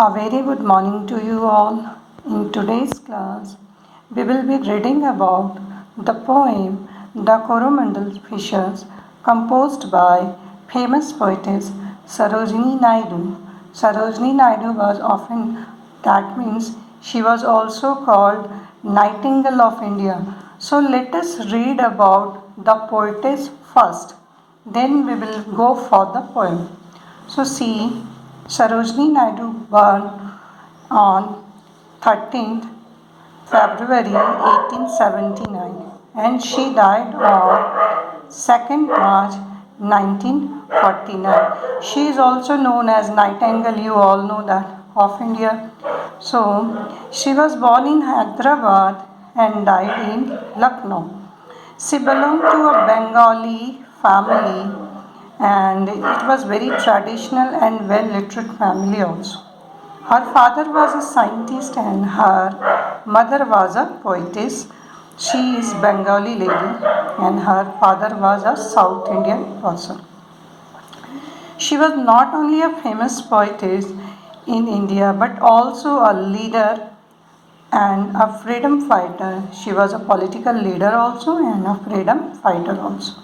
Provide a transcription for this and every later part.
A very good morning to you all. In today's class, we will be reading about the poem The Coromandel Fishers, composed by famous poetess Sarojini Naidu. Sarojini Naidu was often, that means she was also called Nightingale of India. So let us read about the poetess first. Then we will go for the poem. So see, Sarojini Naidu born on 13th February 1879 and she died on 2nd March 1949. She is also known as Nightingale, you all know that, of India. So she was born in Hyderabad and died in Lucknow. She belonged to a Bengali family and it was very traditional and well literate family also. Her father was a scientist and her mother was a poetess. She is Bengali lady and her father was a South Indian person. She was not only a famous poetess in India but also a leader and a freedom fighter. She was a political leader also and a freedom fighter also.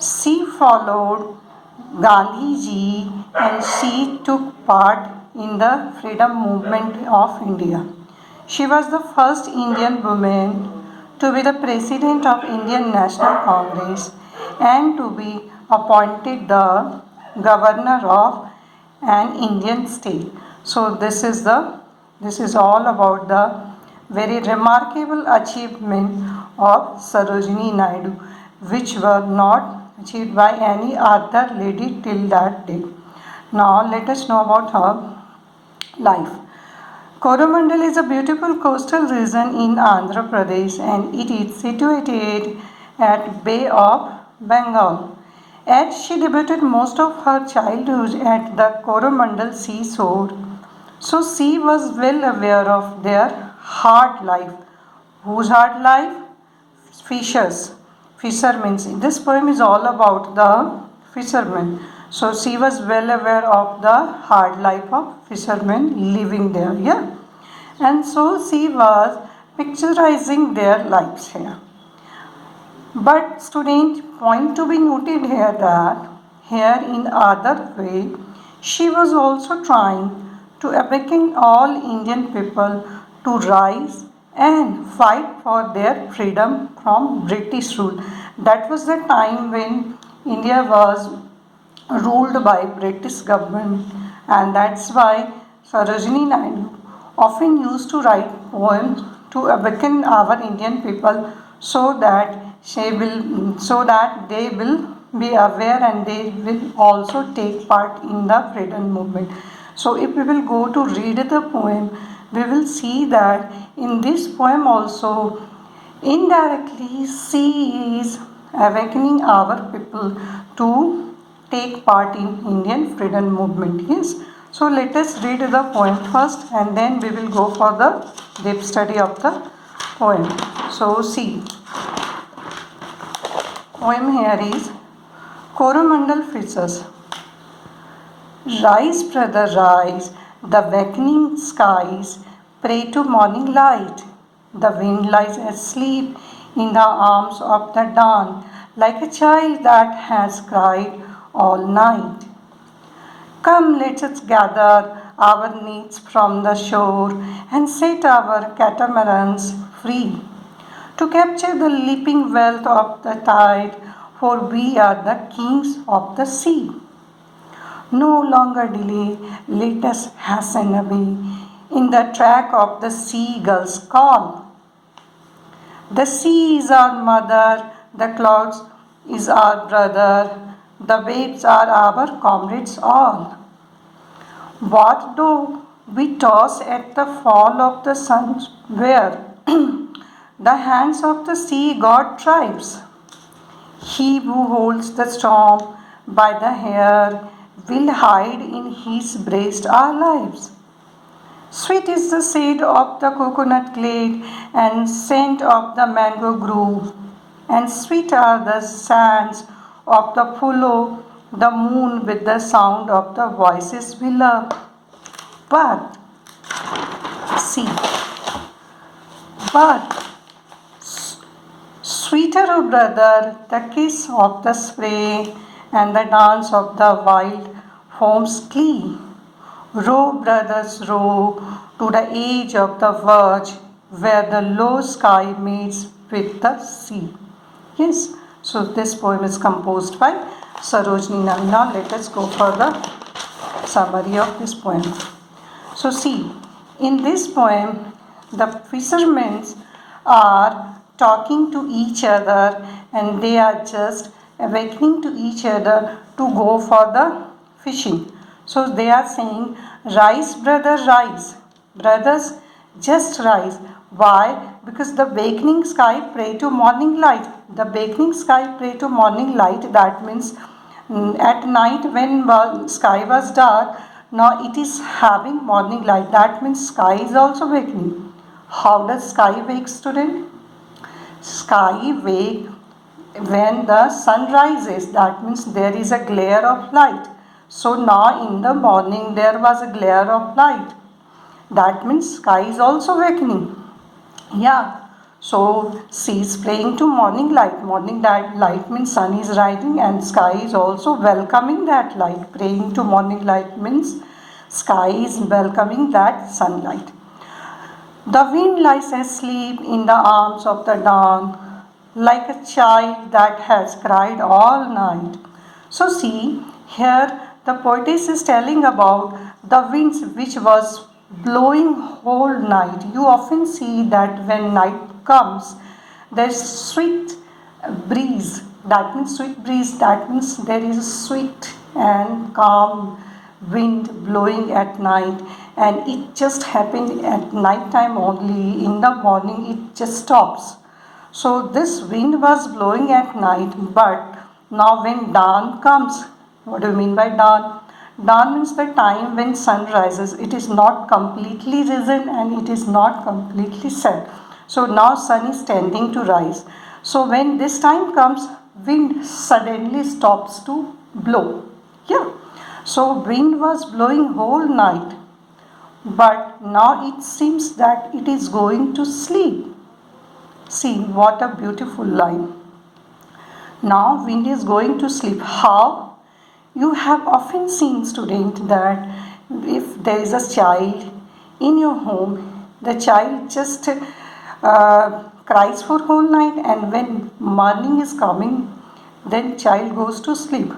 She followed Gandhiji and she took part in the freedom movement of India. She was the first Indian woman to be the president of Indian National Congress and to be appointed the governor of an Indian state. So this is all about the very remarkable achievement of Sarojini Naidu, which were not achieved by any other lady till that day. Now let us know about her life. Coromandel is a beautiful coastal region in Andhra Pradesh and it is situated at Bay of Bengal. As she devoted most of her childhood at the Coromandel seashore, so she was well aware of their hard life. Whose hard life? Fishers. Fishermen. This poem is all about the fishermen. So she was well aware of the hard life of fishermen living there. Yeah. And so she was picturizing their lives here. But student, point to be noted here that here in other way she was also trying to awaken all Indian people to rise and fight for their freedom from British rule. That was the time when India was ruled by British government and that's why Sarojini Naidu often used to write poems to awaken our Indian people so that they will be aware and they will also take part in the freedom movement. So if we will go to read the poem, we will see that in this poem also indirectly she is awakening our people to take part in Indian freedom movement. Yes. So let us read the poem first and then we will go for the deep study of the poem. So see, poem here is Coromandel Fishers. Rise, brother, rise, the wakening skies pray to morning light. The wind lies asleep in the arms of the dawn, like a child that has cried all night. Come, let us gather our needs from the shore and set our catamarans free to capture the leaping wealth of the tide, for we are the kings of the sea. No longer delay, let us hasten away in the track of the seagull's call. The sea is our mother, the clouds is our brother, the waves are our comrades all. What though we toss at the fall of the sun, where the hands of the sea God drives? He who holds the storm by the hair will hide in his breast our lives. Sweet is the shade of the coconut glade and scent of the mango grove, and sweet are the sands of the follow the moon with the sound of the voices we love. But see, but sweeter, O brother, the kiss of the spray and the dance of the wild foam's glee. Row, brothers, row to the edge of the verge where the low sky meets with the sea. Yes, so this poem is composed by Sarojini Nandi. Now let us go for the summary of this poem. So see, in this poem, the fishermen are talking to each other and they are just awakening to each other to go for the fishing. So they are saying, rise brother, rise. Brothers, just rise. Why? Because the awakening sky pray to morning light. The awakening sky pray to morning light. That means at night when sky was dark, now it is having morning light. That means sky is also awakening. How does sky wake, student? Sky wake when the sun rises. That means there is a glare of light. So now in the morning there was a glare of light. That means sky is also awakening. Yeah. So sea is playing to morning light. Morning light means sun is rising and sky is also welcoming that light. Praying to morning light means sky is welcoming that sunlight. The wind lies asleep in the arms of the dawn, like a child that has cried all night. So see, here the poetess is telling about the winds which was blowing whole night. You often see that when night comes, there's sweet breeze. That means sweet breeze. That means there is a sweet and calm wind blowing at night, and it just happened at night time only. In the morning it just stops. So this wind was blowing at night, but now when dawn comes, what do you mean by dawn? Dawn means the time when sun rises. It is not completely risen and it is not completely set. So now sun is tending to rise. So when this time comes, wind suddenly stops to blow. Yeah. So wind was blowing whole night, but now it seems that it is going to sleep. See what a beautiful line. Now wind is going to sleep. How? You have often seen, student, that if there is a child in your home, the child just cries for whole night, and when morning is coming, then child goes to sleep.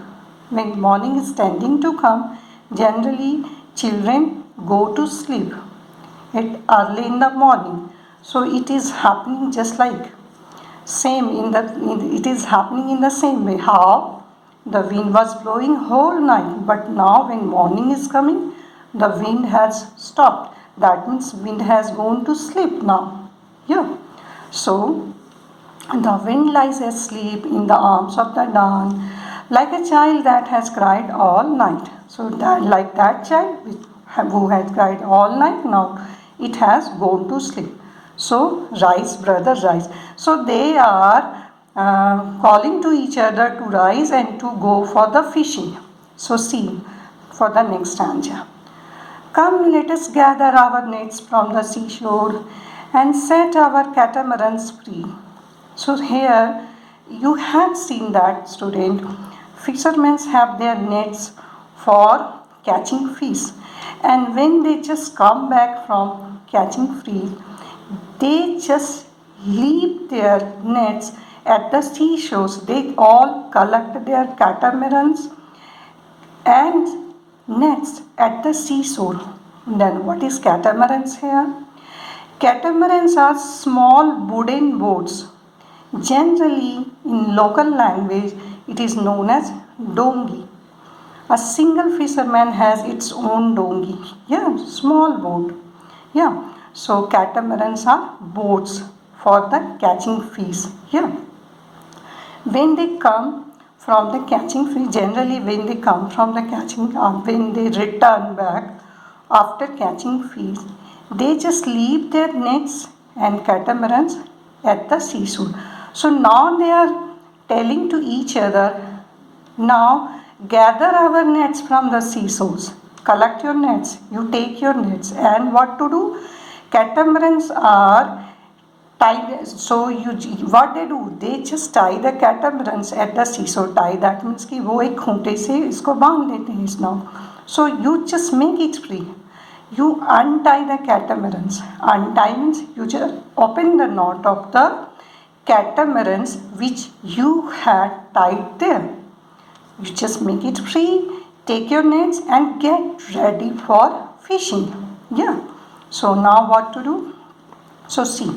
When morning is tending to come, generally children go to sleep at early in the morning. So it is happening just like same it is happening in the same way. How? The wind was blowing whole night, but now when morning is coming, the wind has stopped. That means wind has gone to sleep now. Yeah. So the wind lies asleep in the arms of the dawn, like a child that has cried all night. So that, like that child who has cried all night, now it has gone to sleep. So rise brother, rise. So they are calling to each other to rise and to go for the fishing. So see for the next stanza. Come, let us gather our nets from the seashore and set our catamarans free. So here you have seen that, student, fishermen have their nets for catching fish, and when they just come back from catching fish, they just leave their nets at the seashores. They all collect their catamarans and nets at the seashore. Then what is catamarans here? Catamarans are small wooden boats. Generally, in local language, it is known as dongi. A single fisherman has its own dongi. Yeah, small boat. Yeah. So catamarans are boats for the catching fish. Yeah. When they come from the catching fish, generally when they come from the catching, when they return back after catching fish, they just leave their nets and catamarans at the seashore. So now they are telling to each other, now gather our nets from the seashores. collect your nets, you take your nets, and what to do? Catamarans are tied. So you what they do? They just tie the catamarans at the sea. So tie, that means कि वो एक खूंटे से इसको बांध देते हैं इस नाव. So you just make it free. You untie the catamarans. Untie means you just open the knot of the catamarans which you had tied there. You just make it free, take your nets and get ready for fishing. Yeah. So now what to do? So see,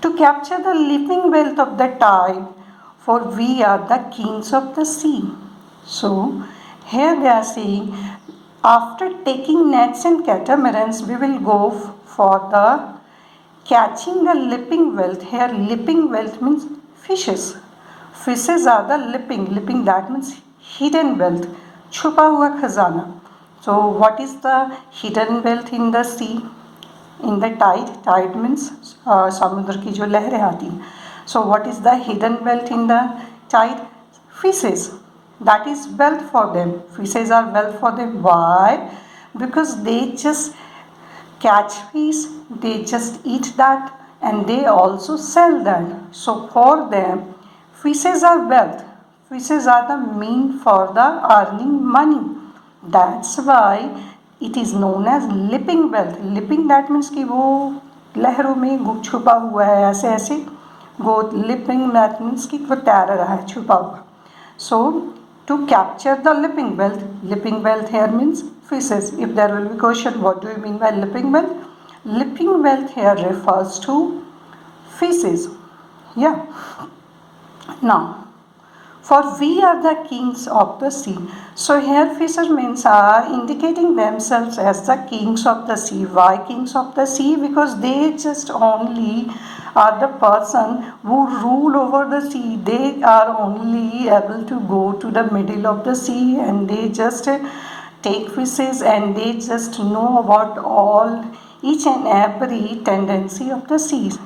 to capture the living wealth of the tide, for we are the kings of the sea. So here they are saying, after taking nets and catamarans, we will go for the catching the living wealth. Here living wealth means fishes. Fishes are the living, that means hidden wealth, छुपा हुआ खजाना. So what is the hidden wealth in the sea? In the tide means समुद्र की जो लहरें आती हैं. So what is the hidden wealth in the tide? Fishes. That is wealth for them. Fishes are wealth for them. Why? Because they just catch fish, they just eat that, and they also sell that. So for them, fishes are wealth. Fishes are the mean for the earning money. That's why it is known as living wealth. Living, that means कि वो लहरों में छुपा हुआ है, ऐसे ऐसे वो living, that means कि वो तैर रहा है छुपा हुआ. So to capture the living wealth here means fishes. If there will be question, what do you mean by living wealth? Living wealth here refers to fishes. Yeah. Now, for we are the kings of the sea. So here fishermen are indicating themselves as the kings of the sea. Why kings of the sea? Because they just only are the person who rule over the sea. They are only able to go to the middle of the sea and they just take fishes and they just know about all, each and every tendency of the seas.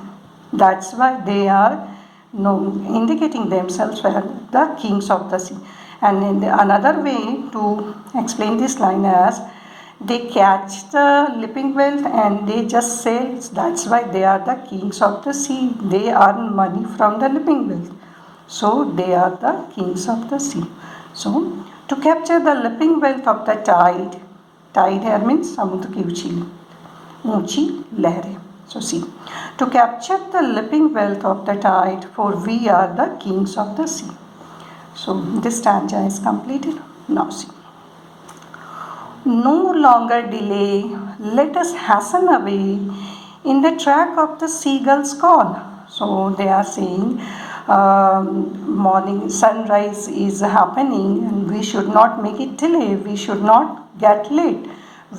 That's why they are indicating themselves as the kings of the sea. And in another way to explain this line as, they catch the living wealth and they just sell. That's why they are the kings of the sea. They earn money from the living wealth. So they are the kings of the sea. So to capture the living wealth of the tide here means samudra ki ऊंची लहरें. So see, to capture the living wealth of the tide, for we are the kings of the sea. So this stanza is completed. Now see. No longer delay, let us hasten away in the track of the seagull's call. So they are saying morning sunrise is happening and we should not make it delay, we should not get late.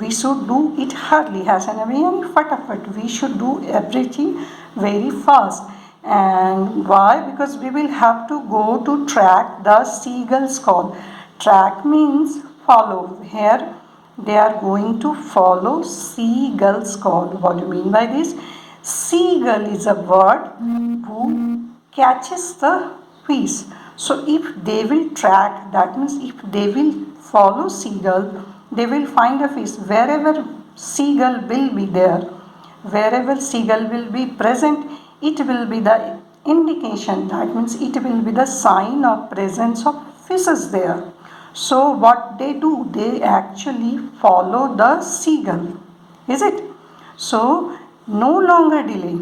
We should do it hardly, hasten away and fatafat. We should do everything very fast. And why? Because we will have to go to track the seagull's call. Track means follow. Here they are going to follow seagull's call. What do you mean by this? Seagull is a bird who catches the fish. So if they will track, that means if they will follow seagull, they will find a fish. Wherever seagull will be there, wherever seagull will be present, it will be the indication. That means it will be the sign of presence of fishes there. So what they do, they actually follow the seagull. Is it? So no longer delay.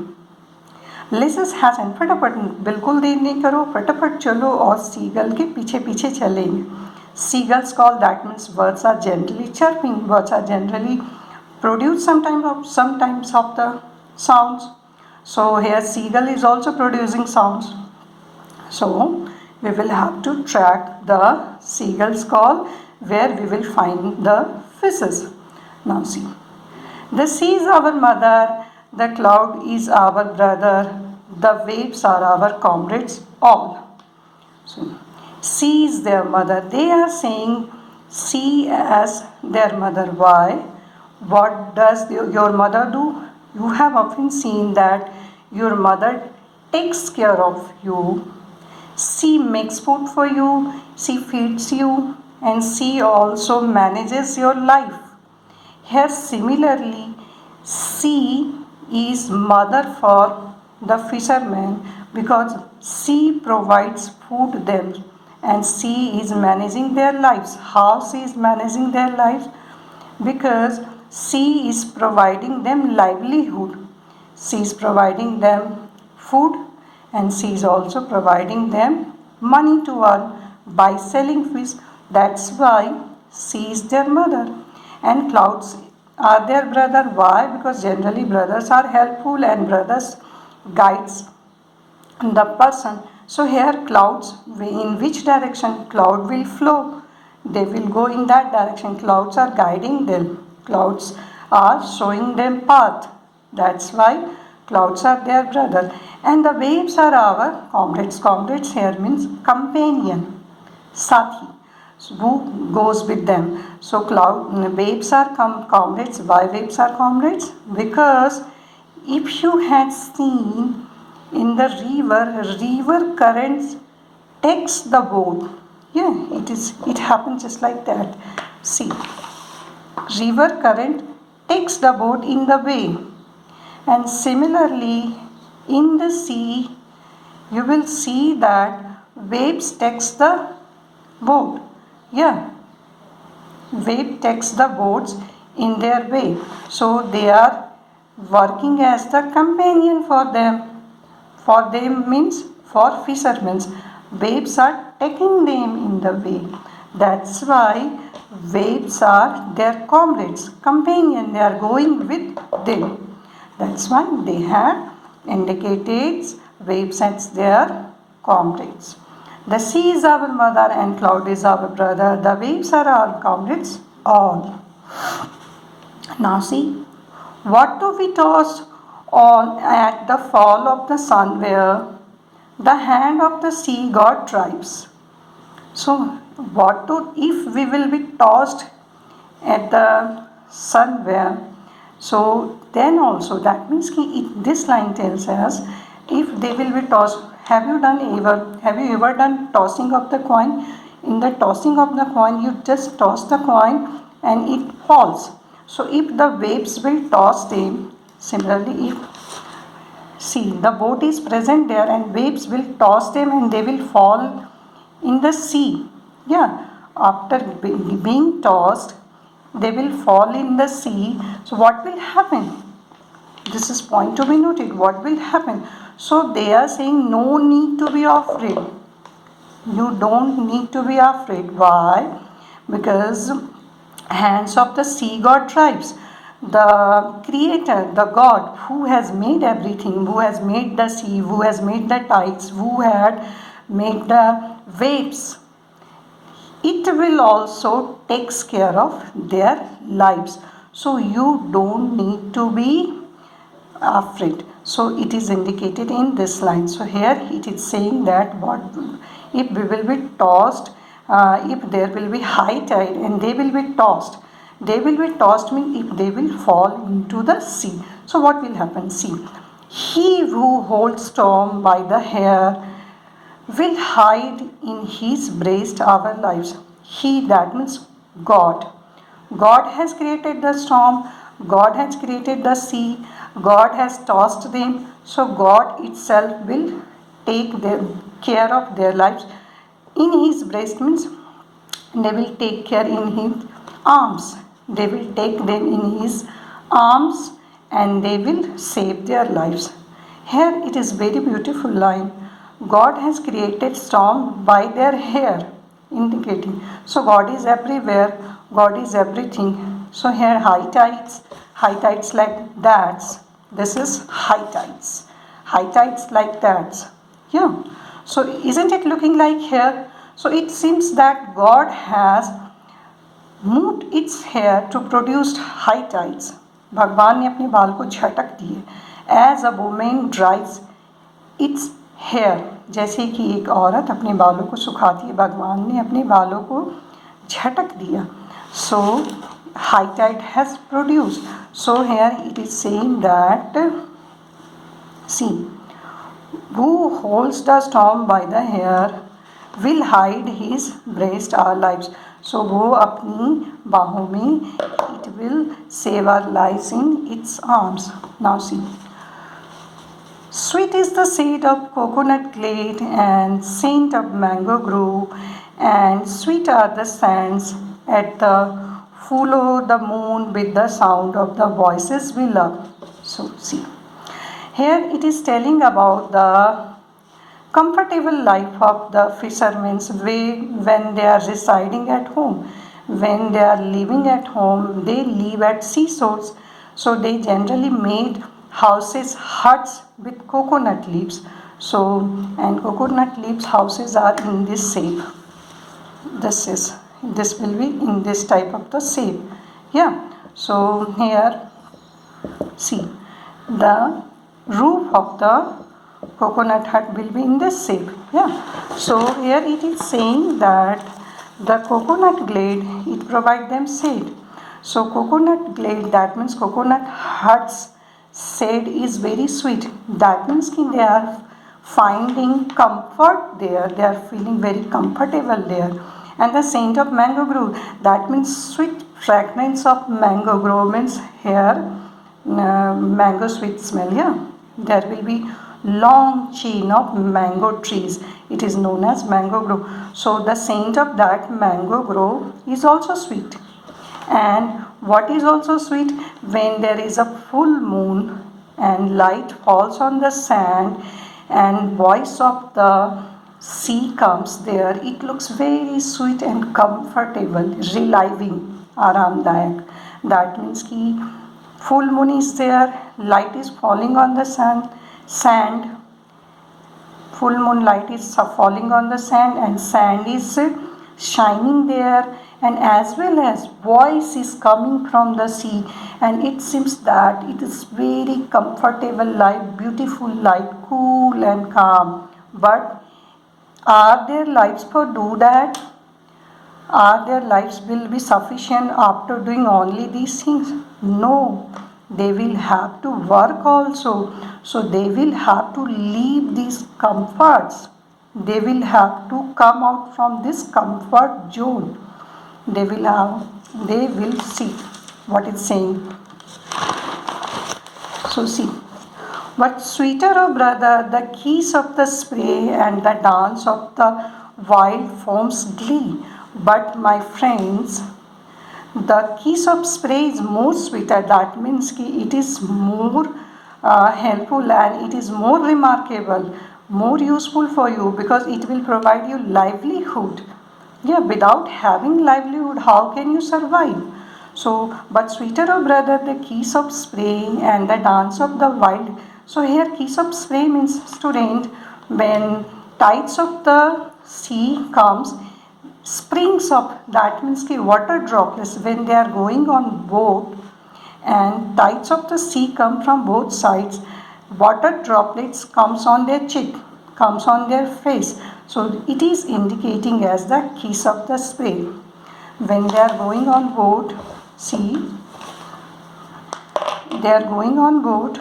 Let's hasten. फटाफट बिल्कुल देर नहीं करो, फटाफट चलो और seagull के पीछे पीछे चलेंगे. Seagulls call, that means birds are generally chirping. Birds are generally produce sometimes of the sounds. So here seagull is also producing sounds. So we will have to track the seagull's call where we will find the fishes. Now see, the sea is our mother, the cloud is our brother, the waves are our comrades all. So sea is their mother. They are saying sea as their mother. Why? What does your mother do? You have often seen that your mother takes care of you. She makes food for you, she feeds you, and she also manages your life. Here similarly, sea is mother for the fishermen because sea provides food them and sea is managing their lives. How sea is managing their lives? Because sea is providing them livelihood. She is providing them food and she is also providing them money to earn by selling fish. That's why she is their mother. And clouds are their brother. Why? Because generally brothers are helpful and brothers guides the person. So here clouds, in which direction cloud will flow? They will go in that direction. Clouds are guiding them. Clouds are showing them path. That's why clouds are their brother. And the waves are our comrades. Comrades here means companion, sathi, who goes with them. So waves are comrades. Why waves are comrades? Because if you had seen in the river currents takes the boat. Yeah, it happens just like that. See, river current takes the boat in the way. And similarly, in the sea, you will see that waves takes the boat. Yeah, wave takes the boats in their way. So they are working as the companion for them. For them means for fishermen. Waves are taking them in the way. That's why waves are their comrades, companion. They are going with them. That's why they have indicated waves as their comrades. The sea is our mother and cloud is our brother. The waves are our comrades all. Now see, what do we toss on at the fall of the sun where the hand of the sea god drives? So what to if we will be tossed at the sun where? So then also that means this line tells us if they will be tossed. Have you ever done tossing of the coin? In the tossing of the coin, you just toss the coin and it falls. So if the waves will toss them, similarly if see the boat is present there and waves will toss them and they will fall in the sea. Yeah, after being tossed, they will fall in the sea. So what will happen? This is point to be noted. What will happen? So they are saying no need to be afraid. You don't need to be afraid. Why? Because hands of the sea god tribes, the creator, the god who has made everything, who has made the sea, who has made the tides, who had made the waves, it will also takes care of their lives. So you don't need to be afraid. So it is indicated in this line. So here it is saying that what if we will be tossed, if there will be high tide and they will be tossed. They will be tossed means if they will fall into the sea. So what will happen? See, he who holds storm by the hair will hide in his breast our lives. He, that means God. God has created the storm, God has created the sea, God has tossed them. So God itself will take care of their lives. In his breast means they will take care in his arms. They will take them in his arms and they will save their lives. Here it is very beautiful line. God has created storm by their hair, indicating. So God is everywhere, God is everything. So here high tides like that. This is high tides like that. Yeah. So isn't it looking like here? So it seems that God has moved its hair to produce high tides. भगवान ने अपने बाल को झटक दिए. As a woman dries its hair, जैसे कि एक औरत अपने बालों को सुखाती है, भगवान ने अपने बालों को झटक दिया. So high tide has produced. So here it is saying that see, who holds the storm by the hair will hide his breast our lives. सो वो अपनी बाहों में, it will save our lives in its arms. Now see. Sweet is the shade of coconut glade and scent of mango grove, and sweet are the sands at the full of the moon with the sound of the voices we love. So see, here it is telling about the comfortable life of the fishermen when they are residing at home. When they are living at home, they live at seashores, so they generally made houses, huts with coconut leaves. So, and coconut leaves houses are in this shape. This will be in this type of the shape. Yeah. So here, see, the roof of the coconut hut will be in this shape. Yeah. So here it is saying that the coconut glade, it provide them shade. So coconut glade, that means coconut huts shade is very sweet. That means they are finding comfort there. They are feeling very comfortable there. And the scent of mango grove, that means sweet fragrance of mango grove means here mango sweet smell. Yeah, there will be long chain of mango trees. It is known as mango grove. So the scent of that mango grove is also sweet. And what is also sweet, when there is a full moon and light falls on the sand and voice of the sea comes there, it looks very sweet and comfortable, reliving, aramdayak. That means ki full moon is there, light is falling on the sand, full moonlight is falling on the sand and sand is shining there, and as well as voice is coming from the sea, and it seems that it is very comfortable light, beautiful light, cool and calm. But are their lives for do that? Are their lives will be sufficient after doing only these things? No, they will have to work also. So they will have to leave these comforts. They will have to come out from this comfort zone. They will see what it's saying. So see. But sweeter, oh brother, the kiss of the spray and the dance of the wild foam's glee. But my friends, the kiss of spray is more sweeter. That means it is more helpful and it is more remarkable, more useful for you, because it will provide you livelihood. Yeah, without having livelihood, how can you survive? So, but sweeter, oh brother, the kiss of spray and the dance of the wild. So here kiss of spray means, student, when tides of the sea comes, springs of, that means the water droplets, when they are going on boat and tides of the sea come from both sides, water droplets comes on their cheek, comes on their face. So it is indicating as the kiss of the spray. When they are going on boat, see, they are going on boat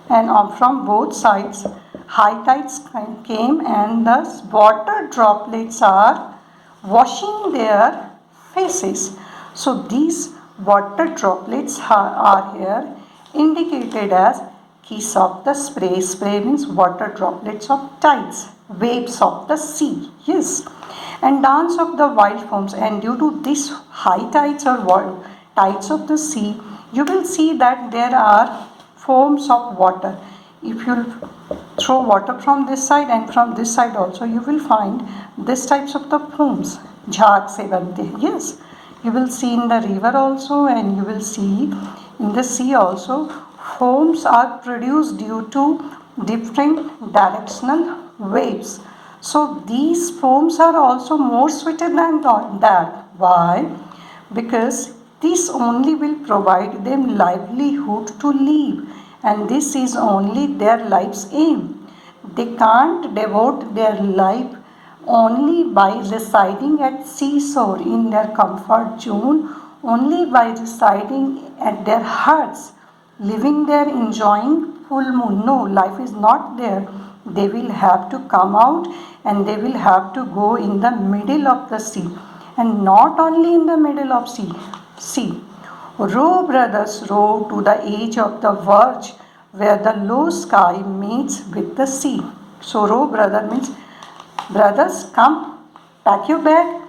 and from both sides high tides came and the water droplets are washing their faces. So these water droplets are here indicated as kiss of the spray. Spray means water droplets of tides, waves of the sea. Yes. And dance of the wild foams. And due to this high tides or tides of the sea, you will see that there are foams of water. If you throw water from this side and from this side also, you will find this types of the foams. Jhaag se bante. Yes, you will see in the river also, and you will see in the sea also. Foams are produced due to different directional waves. So these foams are also more sweeter than that. Why? Because this only will provide them livelihood to live, and this is only their life's aim. They can't devote their life only by residing at seashore in their comfort zone, only by residing at their huts, living there enjoying full moon. No, life is not there. They will have to come out and they will have to go in the middle of the sea. and not only in the middle of sea. See, row brothers row to the edge of the verge where the low sky meets with the sea. So row brother means brothers come, pack your bag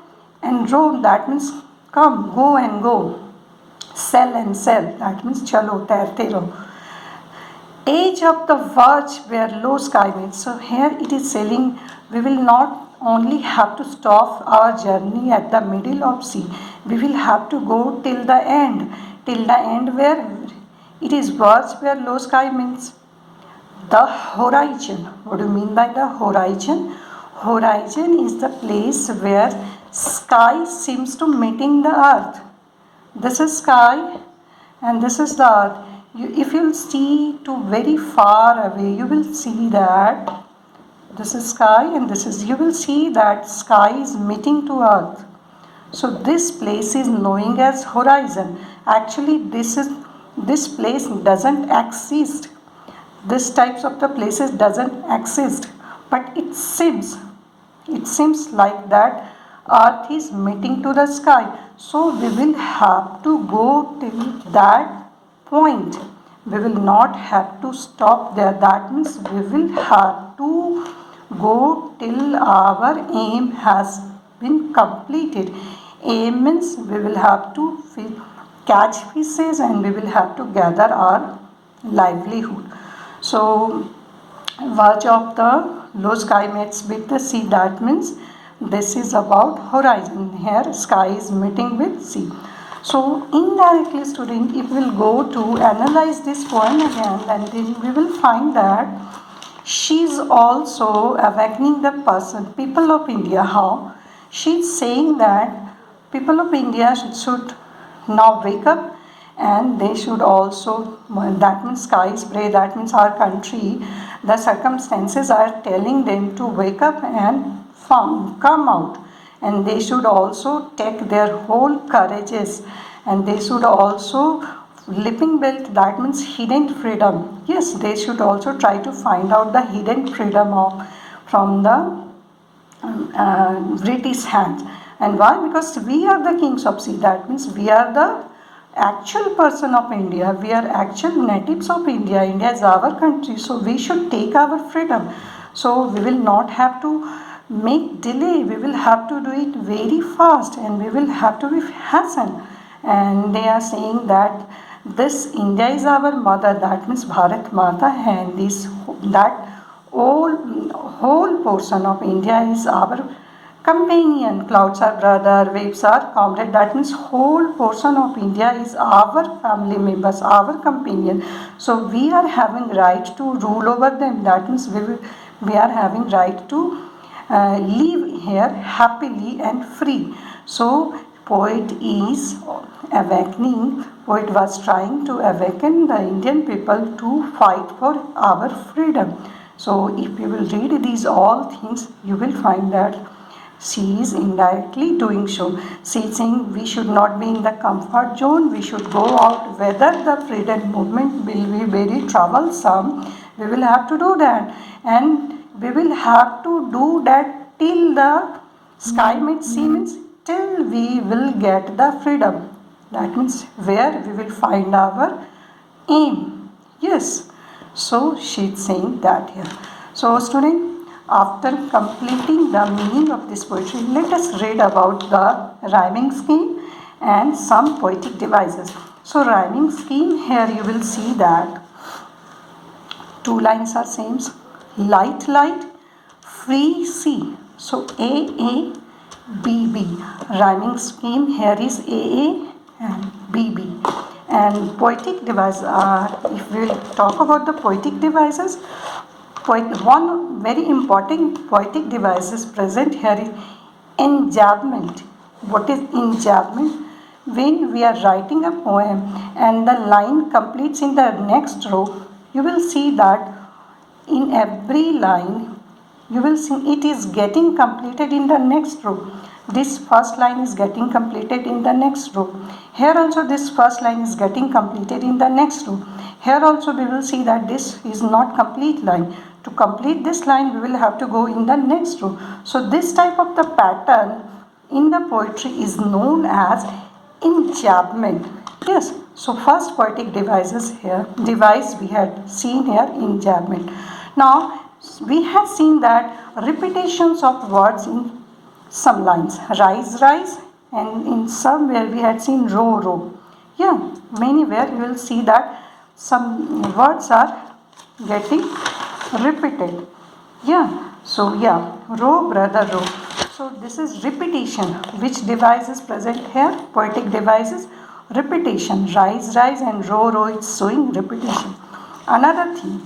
and row, that means come, go and go. Sell and sell, that means chalo, तैरते रहो. Edge of the verge where low sky meets. So here it is saying we will not only have to stop our journey at the middle of sea. We will have to go till the end. Till the end where it is verge where low sky means the horizon. What do you mean by the horizon? Horizon is the place where sky seems to meeting the earth. This is sky and this is the earth. If you'll see to very far away, you will see that this is sky and this is, you will see that sky is meeting to earth. So this place is known as horizon. Actually this place doesn't exist. This types of the places doesn't exist, but it seems like that earth is meeting to the sky. So we will have to go till that point. We will not have to stop there. That means we will have to go till our aim has been completed. Aim means we will have to catch fishes and we will have to gather our livelihood. So verge of the low sky meets with the sea, that means this is about horizon. Here sky is meeting with sea. So indirectly student, if we will go to analyze this poem again, and then we will find that she is also awakening the people of India. How? She is saying that people of India should now wake up and they should also, that means sky is pray, that means our country, the circumstances are telling them to wake up and come out, and they should also take their whole courages, and they should also leaping belt, that means hidden freedom. Yes, they should also try to find out the hidden freedom from the British hands. And why? Because we are the kings of sea, that means we are the actual person of India, we are actual natives of India. India is our country, so we should take our freedom. So we will not have to make delay, we will have to do it very fast, and we will have to be hasten. And they are saying that this India is our mother, that means Bharat Mata, and this that whole portion of India is our companion. Clouds are brother, waves are comrade, that means whole portion of India is our family members, our companion. So we are having right to rule over them, that means we are having right to live here happily and free. So poet is awakening, poet was trying to awaken the Indian people to fight for our freedom. So if you will read these all things, you will find that she is indirectly doing so. She is saying we should not be in the comfort zone, we should go out. Whether the freedom movement will be very troublesome, we will have to do that, and we will have to do that till the sky meets sea, means till we will get the freedom. That means where we will find our aim. Yes. So she is saying that here. So student, after completing the meaning of this poetry, let us read about the rhyming scheme and some poetic devices. So rhyming scheme, here you will see that two lines are same. Light, light, free sea. So A, B, B. Rhyming scheme here is A and B, B. And poetic devices are, if we will talk about the poetic devices, one very important poetic device is present here is enjambment. What is enjambment? When we are writing a poem and the line completes in the next row, you will see that in every line you will see it is getting completed in the next row. This first line is getting completed in the next row. Here also this first line is getting completed in the next row. Here also we will see that this is not complete line. To complete this line, we will have to go in the next row. So this type of the pattern in the poetry is known as enjambment. Yes, so first poetic device we had seen here, enjambment. Now we have seen that repetitions of words in some lines, rise, rise, and in somewhere we had seen row, row. Yeah, many where you will see that some words are getting repeated. Yeah, so yeah, row, brother, row. So this is repetition. Which device is present here? Poetic devices. Repetition. Rise, rise, and row, row. It's showing repetition. Another thing.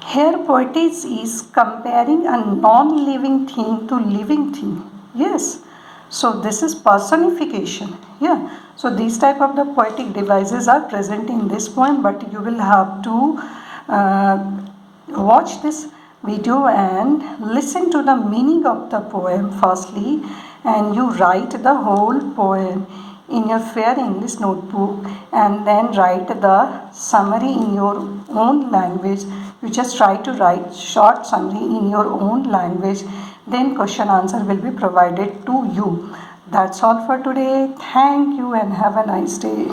Here poetics is comparing a non-living thing to living thing. Yes. So this is personification. Yeah. So these type of the poetic devices are present in this poem, but you will have to watch this video and listen to the meaning of the poem firstly, and you write the whole poem in your fair English notebook, and then write the summary in your own language. You just try to write short summary in your own language, then question answer will be provided to you. That's all for today. Thank you and have a nice day.